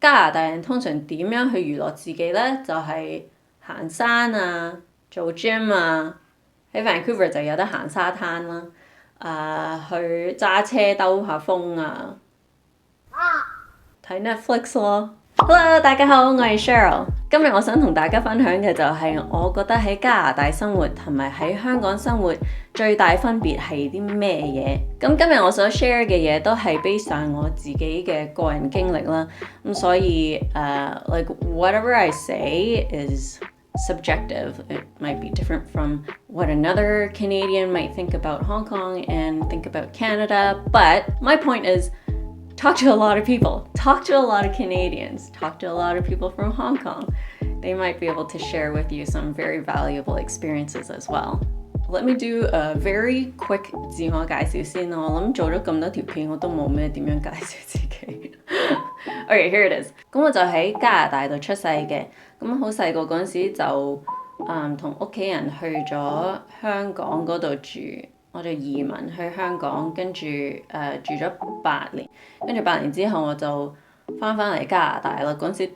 加拿大人通常點樣去娛樂自己呢？就係行山啊，做 gym 啊。喺 Vancouver 就有得行沙灘啦，去揸車兜下風啊，睇 Netflix 咯。Hello， 大家好，我係 Cheryl。今日我想同大家分享嘅就係我覺得喺加拿大生活同埋喺香港生活最大分別係啲咩嘢。咁今日我想 share 嘅嘢都係 based on 我自己嘅個人經歷啦。咁所以like whatever I say is subjective. It might be different from what another Canadian might think about Hong Kong and think about Canada. But my point is, talk to a lot of people. Talk to a lot of Canadians. Talk to a lot of people from Hong Kong. They might be able to share with you some very valuable experiences as well. Let me do a very quick 自我介紹先啦。我諗做咗咁多條片，我都冇咩點樣介紹自己。Okay, here it is. 咁我就喺加拿大度出世嘅。咁好細個嗰陣時就同屋企人去咗香港嗰度住。我就移民去香港，跟住住咗8年，跟住8年之後我就翻嚟加拿大啦。嗰陣時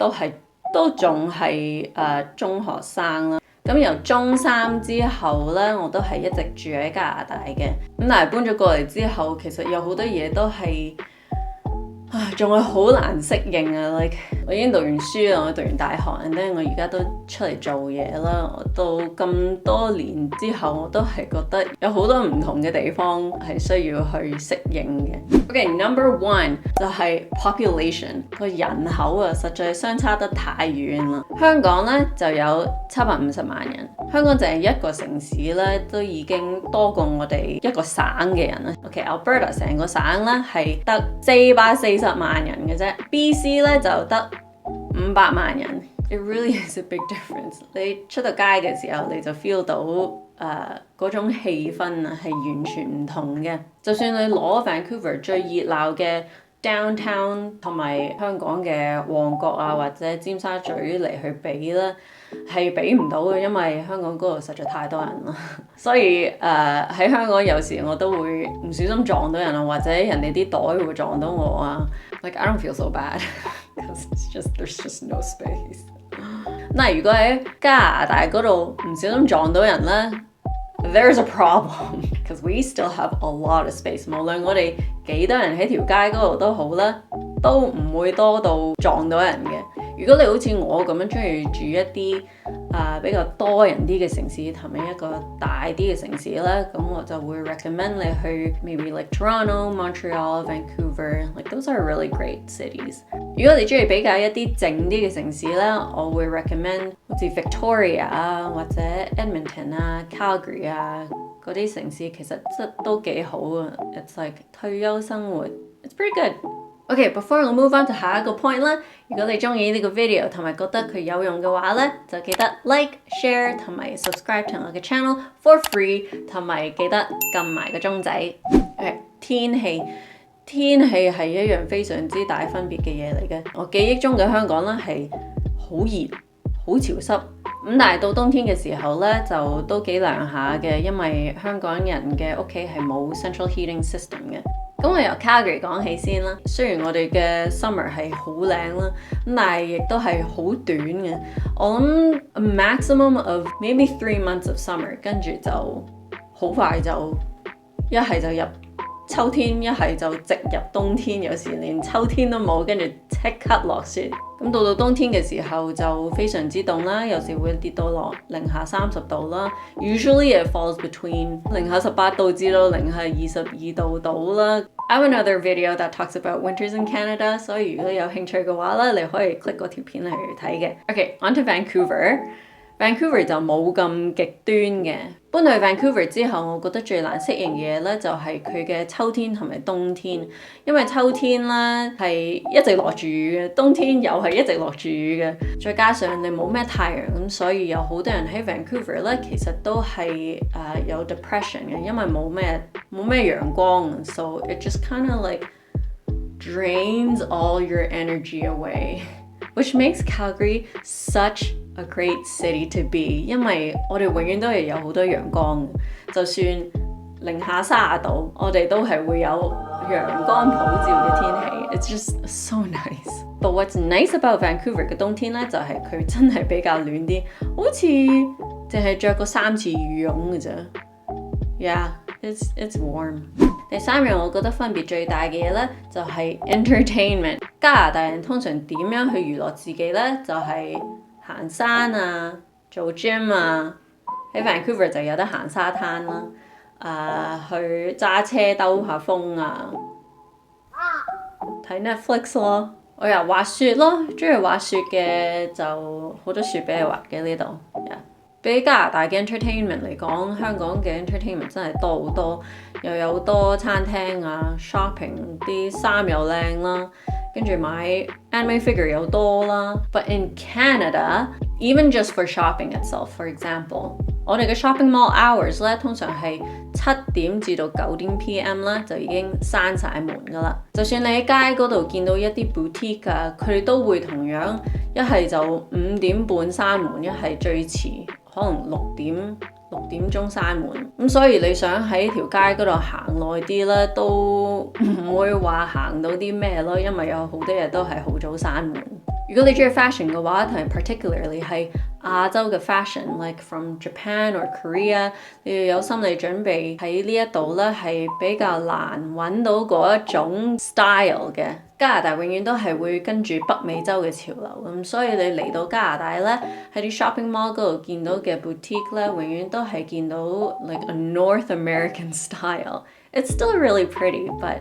都仲係中學生啦。咁由中3之後咧，我都係一直住喺加拿大嘅。咁但係搬咗過嚟之後，其實有好多嘢都係仲係好難適應啊 ！Like 我已經讀完書啦，我讀完大學，and then 我而家都出嚟做嘢啦。我到咁多年之後，我都係覺得有好多唔同嘅地方係需要去適應嘅。Okay, number 1就係 population 個人口啊，實在相差得太遠啦。香港咧就有750萬人，香港淨係一個城市咧都已經多過我哋一個省嘅人啦。Okay, Alberta 成個省咧係得440萬人嘅啫 ，BC 咧就得500萬人。It really is a big difference。你出到街嘅時候，你就 feel 到嗰種氣氛啊，係完全唔同嘅。就算你攞 Vancouver 最熱鬧嘅 downtown 同埋香港嘅旺角啊，或者尖沙咀嚟去比啦，係比唔到嘅，因為香港嗰度實在太多人啦。所以喺香港有時我都會唔小心撞到人啊，或者人哋啲袋會撞到我啊。Like I don't feel so bad because there's just no space。嗱，如果喺加拿大嗰度唔小心撞到人咧，there's a problem because we still have a lot of space。無論我哋幾多人喺條街嗰度都好啦，都唔會多到撞到人嘅。如果你好似我咁樣中意住一啲比較多人啲嘅城市，同埋一個大啲嘅城市咧，咁我就會 recommend 你去 maybe like Toronto, Montreal, Vancouver. Like those are really great cities. 如果你中意比較一啲靜啲嘅城市咧，我會 recommend 好似 Victoria 啊，或者 Edmonton 啊、Calgary 啊嗰啲城市，其實都幾好啊。It's like 退休生活 ，it's pretty good。Okay, before I move on to 下一個 point 啦，如果你中意呢個 video 同埋覺得佢有用嘅話咧，就記得 like、share 同埋 subscribe 同我嘅 channel for free， 同埋記得撳埋個鐘仔。Okay, 天氣係一樣非常之大分別嘅嘢嚟嘅。我記憶中嘅香港咧係好熱、好潮濕，咁但係到冬天嘅時候咧就都幾涼下嘅，因為香港人嘅屋企係冇 central heating system 嘅。咁我由 Calgary 講起先啦。雖然我哋嘅 summer 係好靚啦，咁但係亦都係好短嘅。我諗 a maximum of maybe 3 months of summer， 跟住就好快就一係就入秋天，一係就直入冬天，有時連秋天都冇，跟住即刻落雪。咁到冬天嘅時候就非常之凍啦，有時會跌到落零下30度啦。Usually it falls between 零下18度至到零下22度度啦。I have another video that talks about winters in Canada， 所以如果有興趣嘅話咧，你可以 click 嗰條片嚟睇嘅。Okay, on to Vancouver。Vancouver 就冇咁極端嘅。搬去 Vancouver 之後，我覺得最難適應嘅嘢咧就係佢嘅秋天同埋冬天。因為秋天咧係一直落住雨嘅，冬天又係一直落住雨嘅。再加上你冇咩太陽咁，所以有好多人喺 Vancouver 咧其實都係有 depression 嘅，因為冇咩陽光。So it just kind of like drains all your energy away，which makes Calgary such a great city to be， 因為我哋永遠都係有好多陽光，就算零下30度，我哋都係會有陽光普照嘅天氣。It's just so nice。But what's nice about Vancouver 嘅冬天咧，就係佢真係比較暖啲，好似淨係着過3次羽絨嘅啫。Yeah, it's warm. 第3樣我覺得分別最大嘅嘢咧，就係 entertainment。加拿大人通常點樣去娛樂自己咧？就係行山啊，做 gym 啊。喺 Vancouver 就有得行沙灘啦，去揸車兜下風啊，睇 Netflix 咯。我又滑雪咯，中意滑雪嘅就好多雪俾你滑嘅呢度。比加拿大嘅 entertainment 嚟講，香港嘅 entertainment 真係多好多，又有好多餐廳啊 ，shopping 啲衫又靚啦，跟住買 anime figure 又多啦。But in Canada, even just for shopping itself, for example, 我哋嘅 shopping mall hours 咧，通常係7點至到9點 PM 啦，就已經閂晒門㗎啦。就算你喺街嗰度見到一啲 boutique 啊，佢哋都會同樣一係就5點半閂門，一係最遲可能6點鐘閂門。咁所以你想喺條街嗰度行耐啲咧，都唔會話行到啲咩咯，因為有好多嘢都係好早閂門。如果你中意 fashion 嘅話，同埋 particularly 係亞洲嘅 fashion，like from Japan or Korea， 你要有心理準備喺呢一度咧係比較難揾到嗰一種 style 嘅。加拿大永遠都係會跟住北美洲嘅潮流，咁所以你嚟到加拿大咧，喺啲 shopping mall 嗰度見到嘅 boutique 咧，永遠都係見到 like a North American style. It's still really pretty, but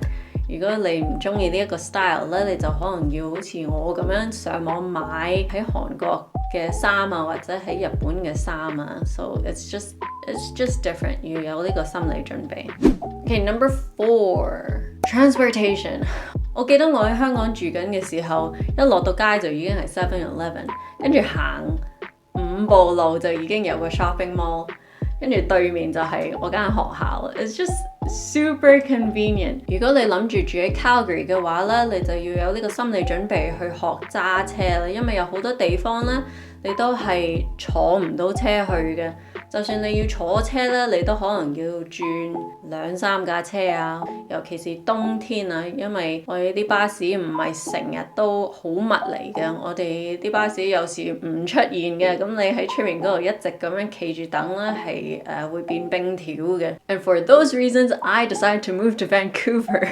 如果你唔中意呢一個 style 咧，你就可能要好似我咁樣上網買喺韓國嘅衫啊，或者喺日本嘅衫啊。So it's just different. 要有呢個心理準備。Okay, number 4, transportation. 我記得我喺香港住緊嘅時候，一落到街就已經係 7-Eleven， 跟住行5步路就已經有個 shopping mall， 跟住對面就係我間學校。It's just super convenient. 如果你諗住住喺 Calgary 嘅話咧，你就要有呢個心理準備去學揸車啦，因為有好多地方咧，你都係坐唔到車去嘅。就算你要坐車咧，你都可能要轉2-3架車啊，尤其是冬天啊，因為我哋啲巴士唔係成日都好密嚟嘅，我哋啲巴士有時唔出現嘅，咁你喺出面嗰度一直咁樣企住等咧，係會變冰條嘅。And for those reasons, I decided to move to Vancouver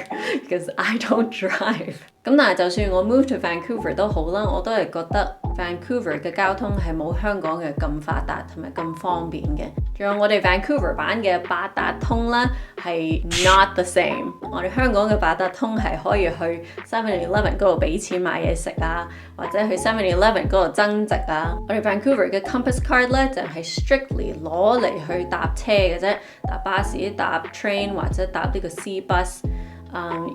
because I don't drive. 咁但係就算我 move to Vancouver 都好啦，我都係覺得 Vancouver 嘅交通係冇香港嘅咁發達同埋咁方便嘅。仲有我哋 Vancouver 版嘅八達通咧係 not the same。我哋香港嘅八達通係可以去 7-Eleven 嗰度俾錢買嘢食啊，或者去 7-Eleven 嗰度增值啊。我哋 Vancouver 嘅 Compass Card 咧就係 strictly 攞嚟去搭車嘅啫，搭巴士、搭 train 或者搭呢個 C bus。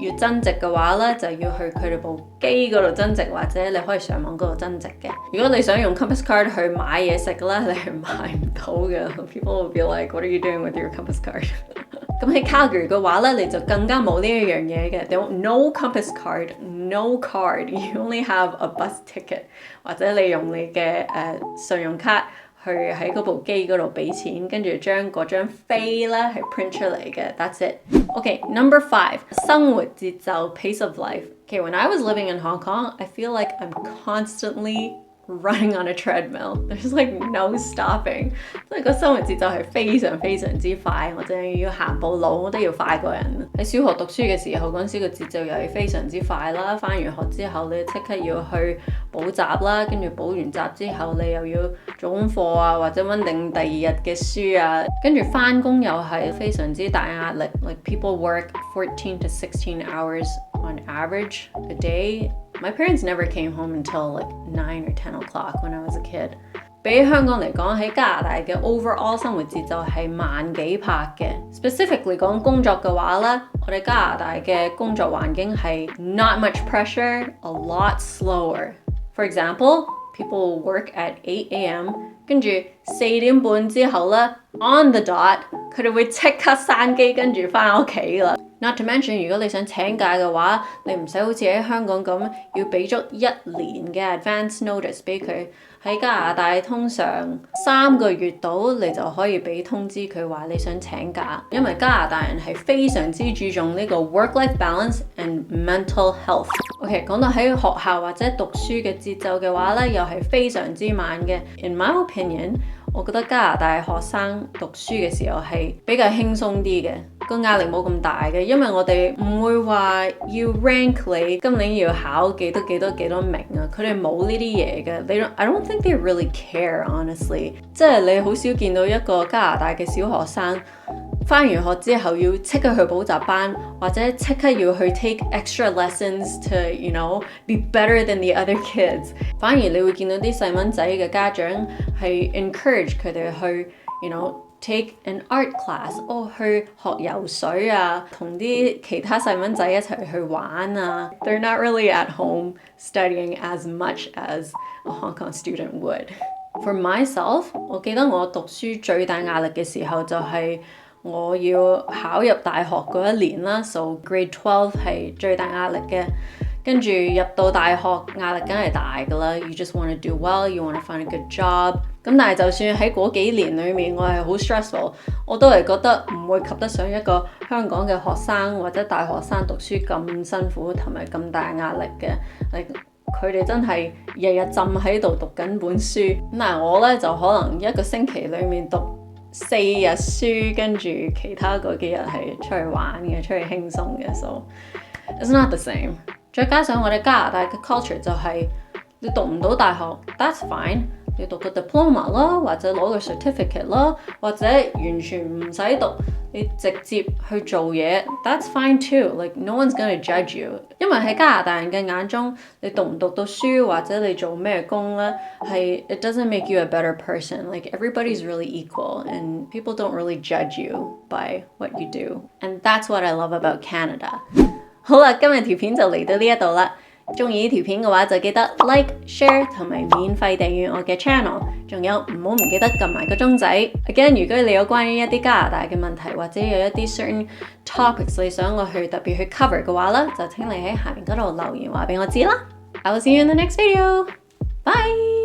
要增值嘅話咧，就要去佢哋部機嗰度增值，或者你可以上網嗰度增值嘅。如果你想用 Compass Card 去買嘢食咧，你係買唔到嘅。People will be like, what are you doing with your Compass Card? 咁喺 Calgary 嘅話咧，你就更加冇呢一樣嘢嘅。No Compass Card, no card. You only have a bus ticket， 或者你用你嘅信用卡去喺嗰部機嗰度俾錢，跟住將嗰張飛咧係 print 出嚟嘅。That's it. Okay, number 5, 生活節奏 pace of life. Okay, when I was living in Hong Kong, I feel like I'm constantly running on a treadmill. There's like no stopping. 即係個生活節奏係非常非常之快，我淨係要行步路我都要快過人。喺小學讀書嘅時候，嗰陣時個節奏又係非常之快啦。返完學之後，你即刻要去補習啦，跟住補完習之後，你又要做功課啊，或者溫定第2日嘅書啊，跟住返工又係非常之大壓力。Like people work 14 to 16 hours on average a day.My parents never came home until like 9 or 10 o'clock when I was a kid. 比起香港嚟講，喺加拿大嘅 overall 生活節奏係慢幾拍嘅。Specifically 講工作嘅話咧，我哋加拿大嘅工作環境係 not much pressure, a lot slower. For example, people work at 8 a.m. 跟住4點半之後咧 on the dot， 佢哋會即刻閂機跟住返屋企啦。Not to mention， 如果你想請假嘅話，你唔使好似喺香港咁要俾足1年嘅 advance notice 俾佢。喺加拿大通常3個月到你就可以俾通知佢話你想請假，因為加拿大人係非常之注重呢個 work-life balance and mental health。OK， 講到喺學校或者讀書嘅節奏嘅話咧，又係非常之慢嘅。In my opinion， 我覺得加拿大學生讀書嘅時候係比較輕鬆啲嘅，個壓力冇咁大嘅，因為我哋唔會話要 rank 你今年要考幾多名啊，佢哋冇呢啲嘢嘅。I don't think they really care honestly。即係你好少見到一個加拿大嘅小學生返完學之後要即刻去補習班，或者即刻要去 take extra lessons to be better than the other kids。反而你會見到啲細蚊仔嘅家長係 encourage 佢哋去take an art class， 去學游水啊，同啲其他細蚊仔一齊去玩啊。They're not really at home studying as much as a Hong Kong student would. For myself， 我記得我讀書最大壓力嘅時候就係我要考入大學嗰一年啦， so grade 12係最大壓力嘅。跟住入到大學壓力梗係大㗎啦 ，you just want to do well， you want to find a good job。咁但係就算喺嗰幾年裡面我係好 stressful， 我都係覺得唔會及得上一個香港嘅學生或者大學生讀書咁辛苦同埋咁大壓力嘅。佢哋真係日日浸喺度讀緊本書，但係我咧就可能一個星期裡面讀4日書，跟住其他嗰幾日係出去玩嘅，出去輕鬆嘅 ，so it's not the same。再加上我哋加拿大嘅 culture 就係你讀唔到大學 ，that's fine， 你讀個 diploma 啦，或者攞個 certificate 啦，或者完全唔使讀，你直接去做嘢 ，that's fine too。Like no one's gonna judge you， 因為喺加拿大人嘅眼中，你讀唔讀到書或者你做咩工咧，係 it doesn't make you a better person。Like everybody's really equal and people don't really judge you by what you do，and that's what I love about Canada。好啦，今日條片就嚟到呢一度啦。中意呢條片嘅話，就記得 like、share 同埋免費訂閱我嘅 channel。仲有唔記得撳埋個鐘仔。Again， 如果你有關於一啲加拿大嘅問題，或者有一啲 certain topics 你想我去特別去 cover 嘅話咧，就請你喺下面嗰度留言話俾我知啦。I will see you in the next video. Bye!